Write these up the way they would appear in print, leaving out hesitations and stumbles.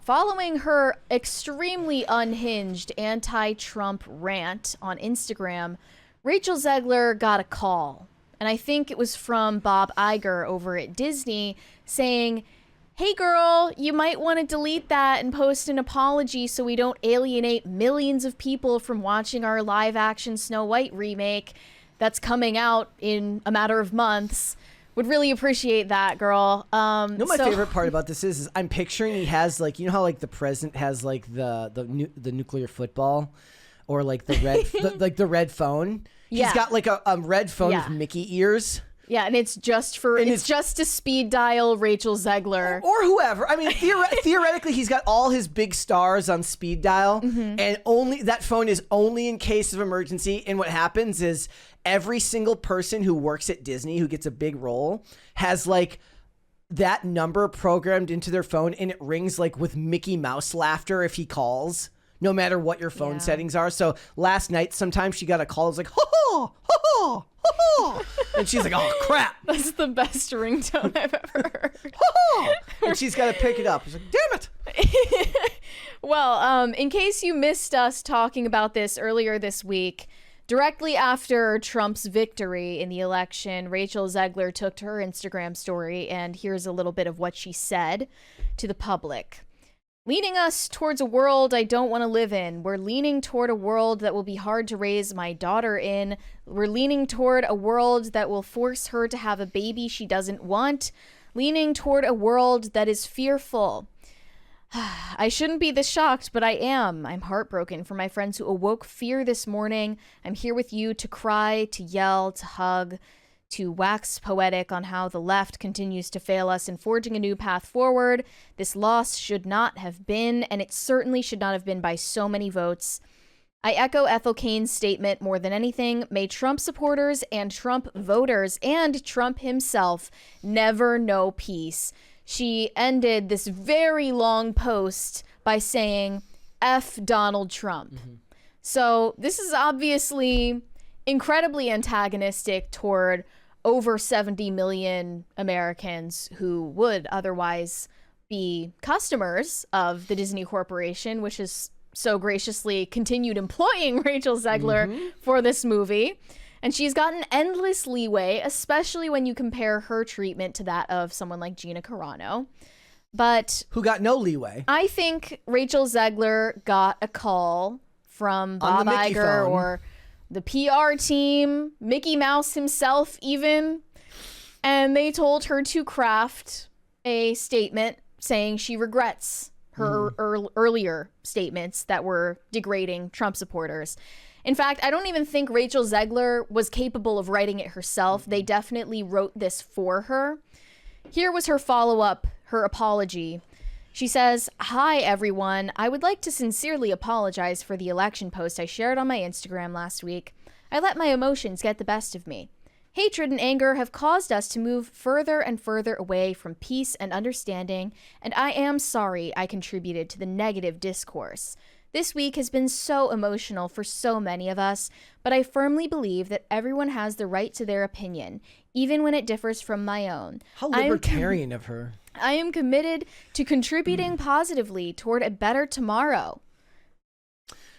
Following her extremely unhinged anti-Trump rant on Instagram, Rachel Zegler got a call. And I think it was from Bob Iger over at Disney saying, hey girl, you might want to delete that and post an apology so we don't alienate millions of people from watching our live action Snow White remake that's coming out in a matter of months. Would really appreciate that, girl. My favorite part about this is I'm picturing he has like, you know how like the president has like the nuclear football or like the red the red phone. Yeah. He's got like a red phone with Mickey ears. Yeah, and it's just to speed dial Rachel Zegler. Or whoever. I mean, theoretically, he's got all his big stars on speed dial, and only that phone is only in case of emergency. And what happens is every single person who works at Disney who gets a big role has like that number programmed into their phone, and it rings like with Mickey Mouse laughter if he calls. No matter what your phone settings are. So last night, sometimes she got a call. It was like, ho ho ho ho ho ho, and she's like, oh crap. That's the best ringtone I've ever heard. Ho ho, and she's got to pick it up. It's like, damn it. Well, in case you missed us talking about this earlier this week, directly after Trump's victory in the election, Rachel Zegler took to her Instagram story, and here's a little bit of what she said to the public. Leading us towards a world I don't want to live in. We're leaning toward a world that will be hard to raise my daughter in. We're leaning toward a world that will force her to have a baby she doesn't want. Leaning toward a world that is fearful. I shouldn't be this shocked, but I am. I'm heartbroken for my friends who awoke fear this morning. I'm here with you to cry, to yell, to hug, to wax poetic on how the left continues to fail us in forging a new path forward. This loss should not have been, and it certainly should not have been by so many votes. I echo Ethel Kane's statement more than anything. May Trump supporters and Trump voters and Trump himself never know peace. She ended this very long post by saying, F Donald Trump. So this is obviously incredibly antagonistic toward over 70 million Americans who would otherwise be customers of the Disney Corporation, which has so graciously continued employing Rachel Zegler for this movie. And she's gotten endless leeway, especially when you compare her treatment to that of someone like Gina Carano. But who got no leeway? I think Rachel Zegler got a call from Bob Iger or the PR team, Mickey Mouse himself even, and they told her to craft a statement saying she regrets her earlier statements that were degrading Trump supporters. In fact, I don't even think Rachel Zegler was capable of writing it herself. They definitely wrote this for her. Here was her follow-up, her apology. She says, hi, everyone. I would like to sincerely apologize for the election post I shared on my Instagram last week. I let my emotions get the best of me. Hatred and anger have caused us to move further and further away from peace and understanding, and I am sorry I contributed to the negative discourse. This week has been so emotional for so many of us, but I firmly believe that everyone has the right to their opinion, even when it differs from my own. How libertarian of her. I am committed to contributing positively toward a better tomorrow.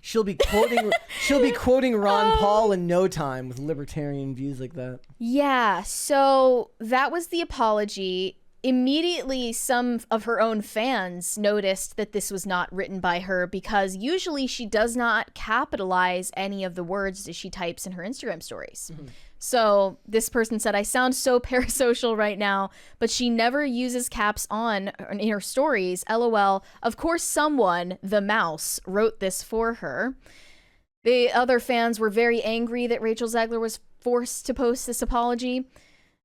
She'll be quoting Ron Paul in no time with libertarian views like that. Yeah, so that was the apology. Immediately, some of her own fans noticed that this was not written by her because usually she does not capitalize any of the words that she types in her Instagram stories. So this person said, I sound so parasocial right now, but she never uses caps on in her stories. LOL. Of course, someone, the mouse, wrote this for her. The other fans were very angry that Rachel Zegler was forced to post this apology.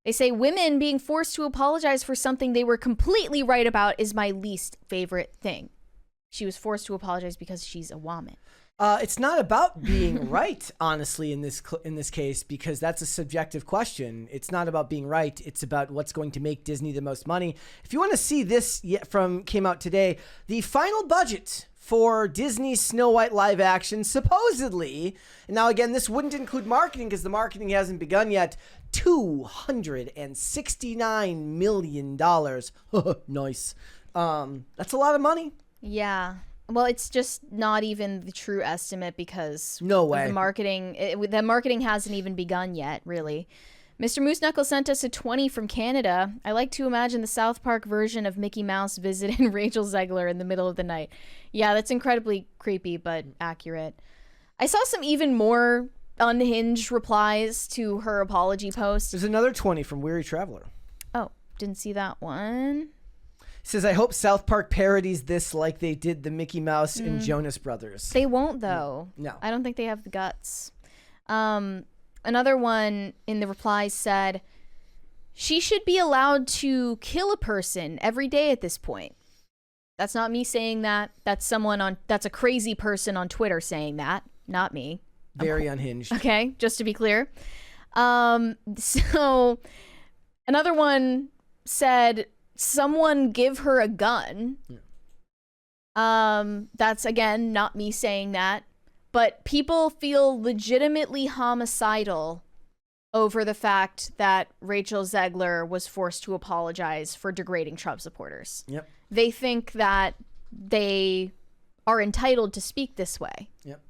They say women being forced to apologize for something they were completely right about is my least favorite thing. She was forced to apologize because she's a woman. It's not about being right, honestly, in this case, because that's a subjective question. It's not about being right. It's about what's going to make Disney the most money. If you want to see this came out today, the final budget for Disney's Snow White live action, supposedly, and now again, this wouldn't include marketing because the marketing hasn't begun yet, $269 million. Nice. That's a lot of money Yeah. Well, it's just not even the true estimate because No way. the marketing hasn't even begun yet, really. Mr. Moose Knuckle sent us a 20 from Canada. I like to imagine the South Park version of Mickey Mouse visiting Rachel Zegler in the middle of the night. Yeah, that's incredibly creepy, but accurate. I saw some even more unhinged replies to her apology post. There's another 20 from Weary Traveler. Oh, didn't see that one. Says, I hope South Park parodies this like they did the Mickey Mouse and Jonas Brothers. They won't, though. No. I don't think they have the guts. Another one in the replies said, she should be allowed to kill a person every day at this point. That's not me saying that. That's a crazy person on Twitter saying that, not me. Very unhinged. Okay, just to be clear. So another one said, someone give her a gun. That's, again, not me saying that. But people feel legitimately homicidal over the fact that Rachel Zegler was forced to apologize for degrading Trump supporters. Yep. They think that they are entitled to speak this way. Yep.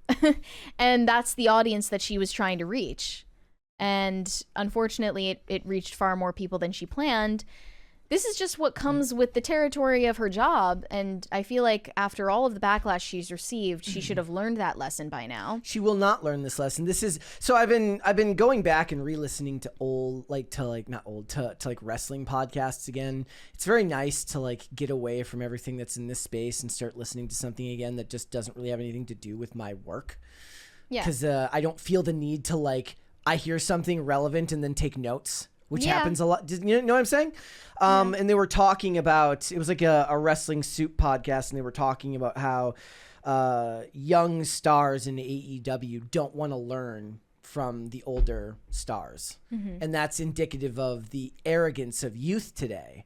And that's the audience that she was trying to reach. And unfortunately, it reached far more people than she planned. This is just what comes with the territory of her job. And I feel like after all of the backlash she's received, she should have learned that lesson by now. She will not learn this lesson. This is so I've been going back and re-listening to wrestling podcasts again. It's very nice to get away from everything that's in this space and start listening to something again that just doesn't really have anything to do with my work. Yeah. Because I don't feel the need to I hear something relevant and then take notes, which happens a lot. You know what I'm saying? And they were talking about, it was like a Wrestling Soup podcast, and they were talking about how young stars in AEW don't want to learn from the older stars. Mm-hmm. And that's indicative of the arrogance of youth today.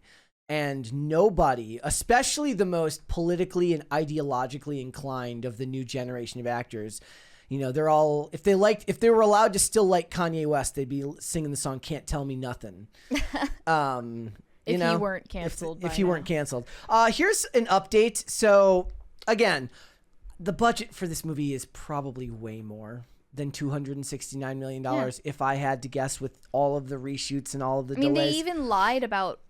And nobody, especially the most politically and ideologically inclined of the new generation of actors, they're all, if they were allowed to still like Kanye West, they'd be singing the song "Can't Tell Me Nothing." If you weren't canceled. If you weren't canceled. Here's an update. So again, the budget for this movie is probably way more than $269 million. If I had to guess, with all of the reshoots and all of the delays. They even lied about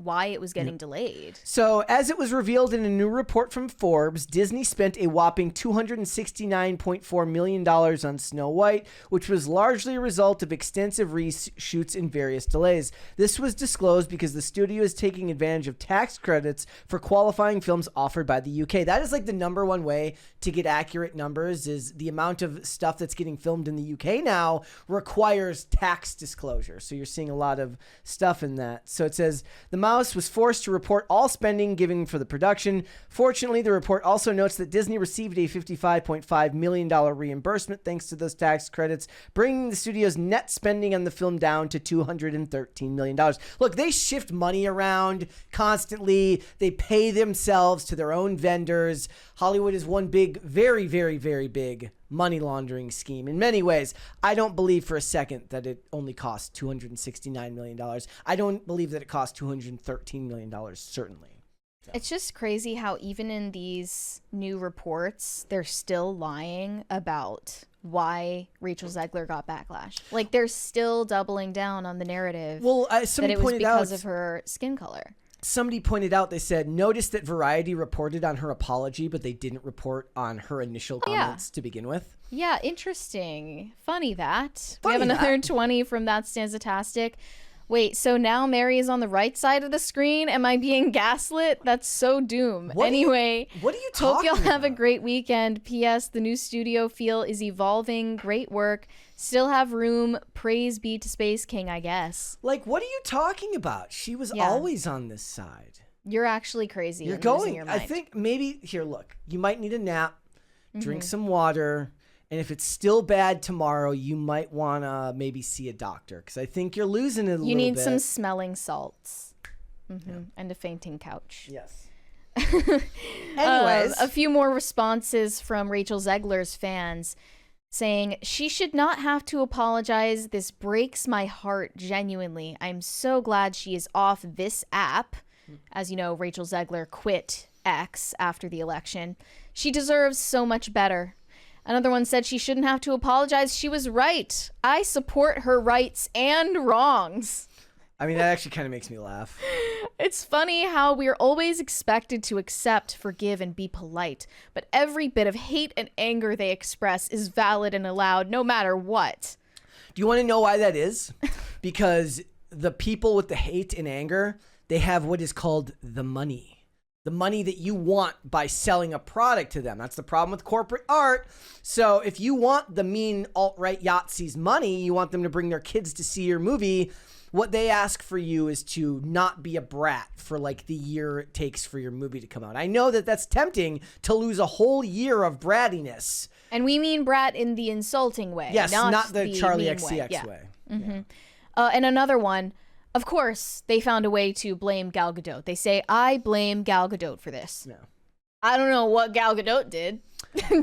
why it was getting delayed. So, as it was revealed in a new report from Forbes, Disney spent a whopping $269.4 million on Snow White, which was largely a result of extensive reshoots and various delays. This was disclosed because the studio is taking advantage of tax credits for qualifying films offered by the UK. That is the number one way to get accurate numbers, is the amount of stuff that's getting filmed in the UK now requires tax disclosure. So you're seeing a lot of stuff in that. So it says, the Mouse was forced to report all spending given for the production. Fortunately, the report also notes that Disney received a $55.5 million reimbursement thanks to those tax credits, bringing the studio's net spending on the film down to $213 million. Look, they shift money around constantly. They pay themselves to their own vendors. Hollywood is one big, very, very, very big money laundering scheme. In many ways, I don't believe for a second that it only cost $269 million. I don't believe that it cost $213 million, certainly. So. It's just crazy how even in these new reports, they're still lying about why Rachel Zegler got backlash. They're still doubling down on the narrative that it was because of her skin color. Somebody pointed out, they said, notice that Variety reported on her apology, but they didn't report on her initial comments to begin with. Yeah, interesting. Funny that. We have another 20 from That Stanzatastic. Wait, so now Mary is on the right side of the screen? Am I being gaslit? That's so doom. What are you talking hope y'all have a about? great weekend. P.S. The new studio feel is evolving. Great work. Still have room. Praise be to Space King, I guess. What are you talking about? She was always on this side. You're actually crazy. You're losing your mind. I think maybe, here, look, you might need a nap, drink some water, and if it's still bad tomorrow, you might want to maybe see a doctor, because I think you're losing it a little bit. You need some smelling salts and a fainting couch. Yes. Anyways. A few more responses from Rachel Zegler's fans saying, she should not have to apologize. This breaks my heart genuinely. I'm so glad she is off this app. As you know, Rachel Zegler quit X after the election. She deserves so much better. Another one said she shouldn't have to apologize. She was right. I support her rights and wrongs. I mean, that actually kind of makes me laugh. It's funny how we're always expected to accept, forgive, and be polite, but every bit of hate and anger they express is valid and allowed no matter what. Do you want to know why that is? Because the people with the hate and anger, they have what is called the money. The money that you want by selling a product to them. That's the problem with corporate art. So if you want the mean alt-right Yahtzees money, you want them to bring their kids to see your movie, what they ask for you is to not be a brat for like the year it takes for your movie to come out. I know that that's tempting to lose a whole year of brattiness. And we mean brat in the insulting way. Yes, not the Charlie mean XCX way. Mm-hmm. Yeah. And another one, of course, they found a way to blame Gal Gadot. They say, I blame Gal Gadot for this. Yeah. I don't know what Gal Gadot did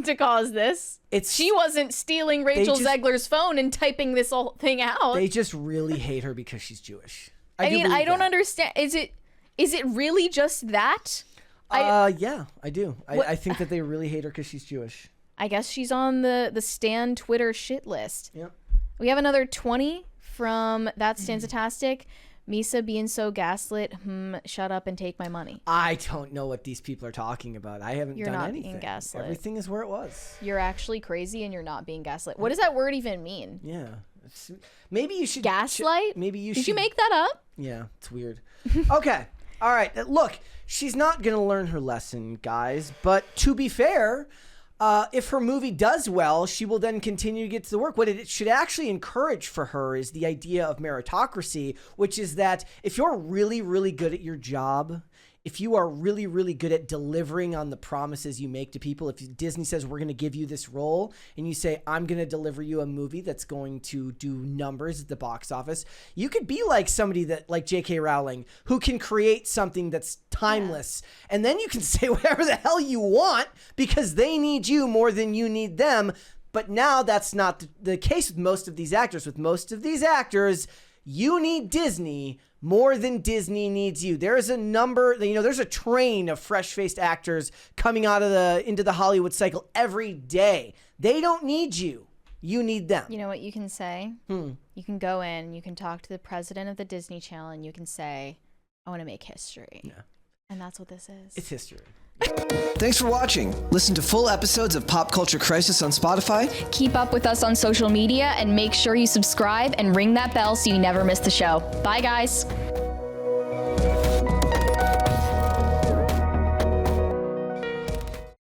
to cause this. She wasn't stealing Rachel Zegler's phone and typing this whole thing out. They just really hate her because she's Jewish. I don't understand. Is it really just that? Yeah, I do. I think that they really hate her because she's Jewish. I guess she's on the Stan Twitter shit list. Yep. We have another 20 from That Stanzatastic. Misa being so gaslit. Shut up and take my money. I don't know what these people are talking about. I haven't You're done not anything. being gaslit. Everything is where it was. You're actually crazy and you're not being gaslit. What does that word even mean? Yeah. Maybe you should... Gaslight? Maybe you should... Did you make that up? Yeah, it's weird. Okay. All right. Look, she's not going to learn her lesson, guys. But to be fair... if her movie does well, she will then continue to get to the work. What it should actually encourage for her is the idea of meritocracy, which is that if you're really, really good at your job, if you are really, really good at delivering on the promises you make to people, if Disney says, we're going to give you this role, and you say, I'm going to deliver you a movie that's going to do numbers at the box office, you could be like somebody that, like J.K. Rowling, who can create something that's timeless. Yeah. And then you can say whatever the hell you want because they need you more than you need them. But now that's not the case with most of these actors. With most of these actors, you need Disney more than Disney needs you. There's a number, there's a train of fresh-faced actors coming out of into the Hollywood cycle every day. They don't need you. You need them. You know what you can say? You can go in, you can talk to the president of the Disney Channel, and you can say, I want to make history. Yeah. And that's what this is. It's history. Thanks for watching. Listen to full episodes of Pop Culture Crisis on Spotify. Keep up with us on social media and make sure you subscribe and ring that bell so you never miss the show. Bye, guys.